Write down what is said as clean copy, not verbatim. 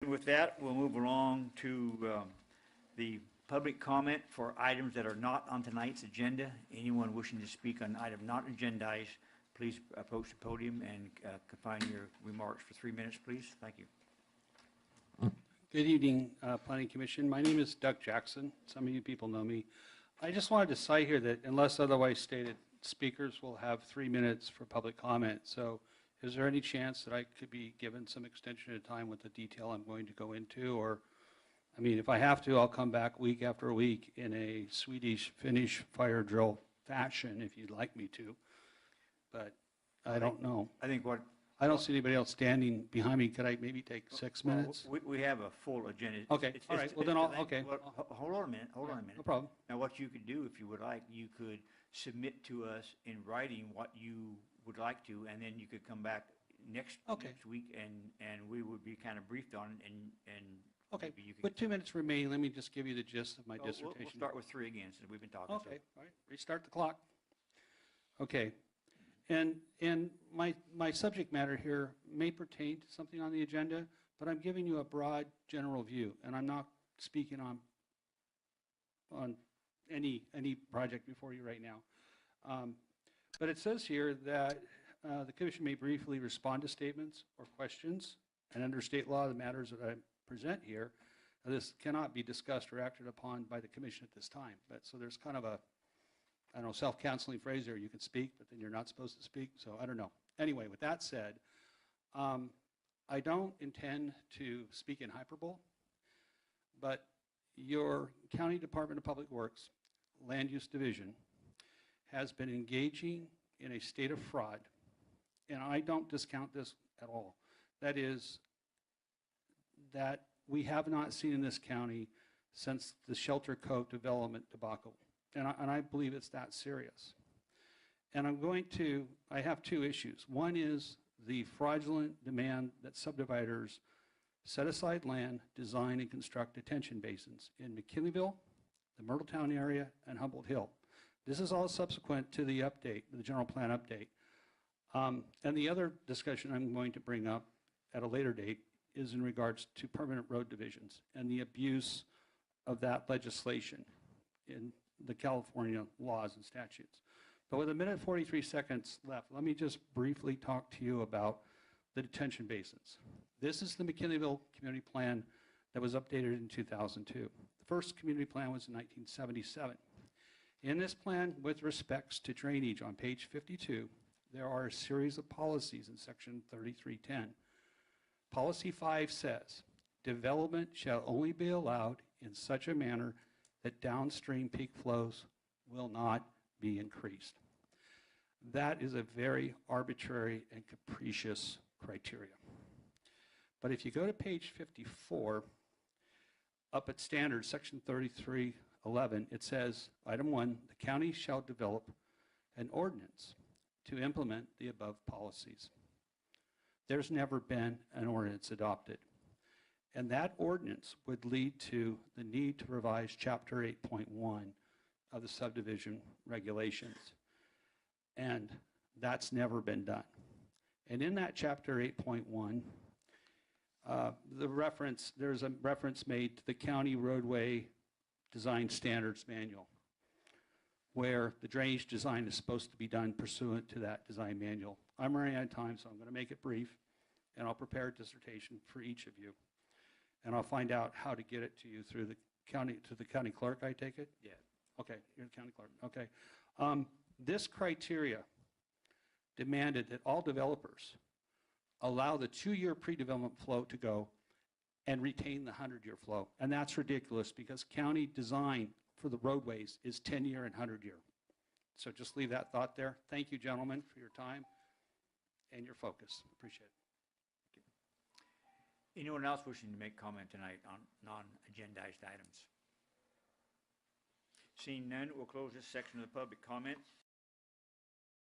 With that, we'll move along to the public comment for items that are not on tonight's agenda. Anyone wishing to speak on item not agendized, please approach the podium and confine your remarks for 3 minutes, please. Thank you. Good evening, Planning Commission. My name is Doug Jackson. Some of you people know me. I just wanted to cite here that unless otherwise stated, speakers will have 3 minutes for public comment. So is there any chance that I could be given some extension of time with the detail I'm going to go into? Or, I mean, if I have to, I'll come back week after week in a Swedish Finnish fire drill fashion if you'd like me to. But I don't know. I think what I don't see anybody else standing behind me. Could I maybe take 6 minutes? we have a full agenda. Okay, all right. Well, then I'll, okay. Well, hold on a minute, hold on a minute. No problem. Now, what you could do, if you would like, you could submit to us in writing what you would like to, and then you could come back next week, and we would be kind of briefed on it, and okay. maybe you could. With 2 minutes remaining, let me just give you the gist of my dissertation. We'll start with 3 again, since we've been talking. Okay, all right. Restart the clock. Okay. And my subject matter here may pertain to something on the agenda, but I'm giving you a broad general view, and I'm not speaking on any project before you right now. But it says here that the Commission may briefly respond to statements or questions, and under state law, the matters that I present here, this cannot be discussed or acted upon by the Commission at this time. But so there's kind of a, I don't know, self-counseling phrase there. You can speak, but then you're not supposed to speak. So I don't know. Anyway, with that said, I don't intend to speak in hyperbole, but your County Department of Public Works Land Use Division has been engaging in a state of fraud, and I don't discount this at all. That is, that we have not seen in this county since the Shelter Cove development debacle. And I believe it's that serious. And I have 2 issues. One is the fraudulent demand that subdividers set aside land, design, and construct detention basins in McKinleyville, the Myrtletown area, and Humboldt Hill. This is all subsequent to the update, the general plan update. And the other discussion I'm going to bring up at a later date is in regards to permanent road divisions and the abuse of that legislation in the California laws and statutes. But with 1:43 seconds left, let me just briefly talk to you about the detention basins. This is the McKinleyville Community Plan that was updated in 2002. The first community plan was in 1977. In this plan, with respects to drainage on page 52, there are a series of policies in section 3310. Policy 5 says, development shall only be allowed in such a manner that downstream peak flows will not be increased. That is a very arbitrary and capricious criteria. But if you go to page 54, up at standards, section 3311, it says, item 1, the county shall develop an ordinance to implement the above policies. There's never been an ordinance adopted. And that ordinance would lead to the need to revise Chapter 8.1 of the subdivision regulations. And that's never been done. And in that Chapter 8.1, there's a reference made to the County Roadway Design Standards Manual, where the drainage design is supposed to be done pursuant to that design manual. I'm running out of time, so I'm going to make it brief, and I'll prepare a dissertation for each of you. And I'll find out how to get it to you through the county, to the county clerk, I take it? Yeah. Okay, you're the county clerk, okay. This criteria demanded that all developers allow the 2-year pre-development flow to go and retain the 100-year flow. And that's ridiculous because county design for the roadways is 10-year and 100-year. So just leave that thought there. Thank you, gentlemen, for your time and your focus. Appreciate it. Anyone else wishing to make comment tonight on non-agendized items? Seeing none, we'll close this section of the public comment.